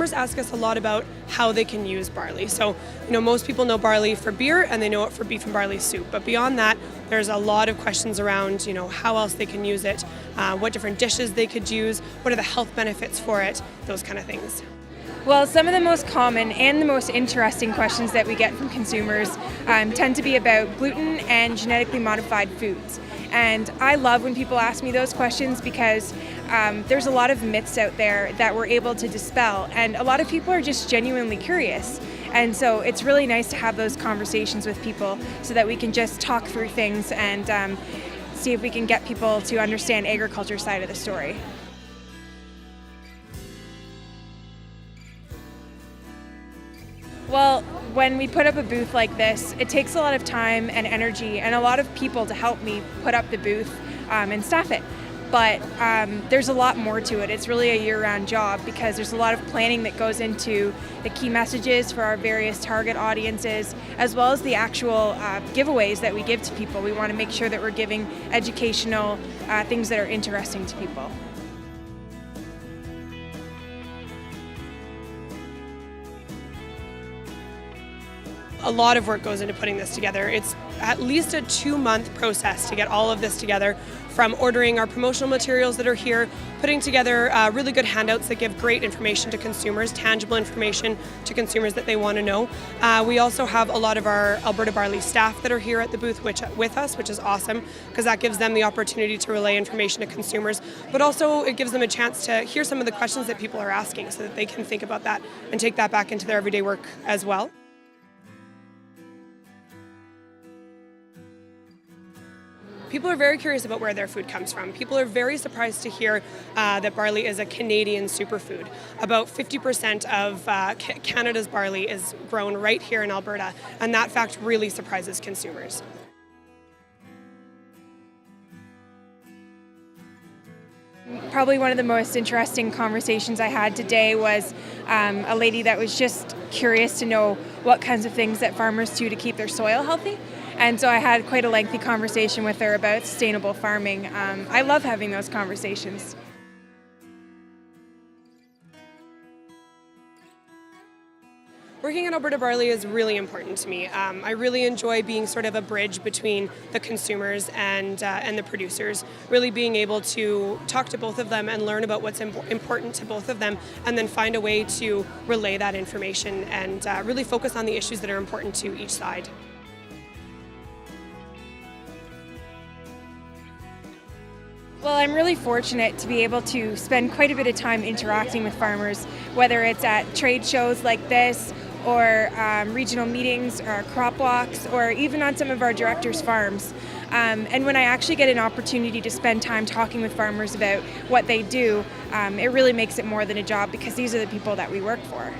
farmers ask us a lot about how they can use barley. So, most people know barley for beer and they know it for beef and barley soup. But beyond that, there's a lot of questions around, how else they can use it, what different dishes they could use, what are the health benefits for it, those kind of things. Well, some of the most common and the most interesting questions that we get from consumers tend to be about gluten and genetically modified foods. And I love when people ask me those questions because there's a lot of myths out there that we're able to dispel, and a lot of people are just genuinely curious. And so it's really nice to have those conversations with people so that we can just talk through things and see if we can get people to understand agriculture side of the story. Well, when we put up a booth like this, it takes a lot of time and energy and a lot of people to help me put up the booth and staff it. But there's a lot more to it. It's really a year-round job because there's a lot of planning that goes into the key messages for our various target audiences, as well as the actual giveaways that we give to people. We want to make sure that we're giving educational things that are interesting to people. A lot of work goes into putting this together. It's at least a 2-month process to get all of this together, from ordering our promotional materials that are here, putting together really good handouts that give great information to consumers, tangible information to consumers that they want to know. We also have a lot of our Alberta Barley staff that are here at the booth with us, which is awesome because that gives them the opportunity to relay information to consumers, but also it gives them a chance to hear some of the questions that people are asking so that they can think about that and take that back into their everyday work as well. People are very curious about where their food comes from. People are very surprised to hear that barley is a Canadian superfood. About 50% of Canada's barley is grown right here in Alberta, and that fact really surprises consumers. Probably one of the most interesting conversations I had today was a lady that was just curious to know what kinds of things that farmers do to keep their soil healthy. And so I had quite a lengthy conversation with her about sustainable farming. I love having those conversations. Working at Alberta Barley is really important to me. I really enjoy being sort of a bridge between the consumers and the producers, really being able to talk to both of them and learn about what's important to both of them, and then find a way to relay that information and really focus on the issues that are important to each side. Well, I'm really fortunate to be able to spend quite a bit of time interacting with farmers, whether it's at trade shows like this or regional meetings or crop walks or even on some of our directors' farms. And when I actually get an opportunity to spend time talking with farmers about what they do, it really makes it more than a job because these are the people that we work for.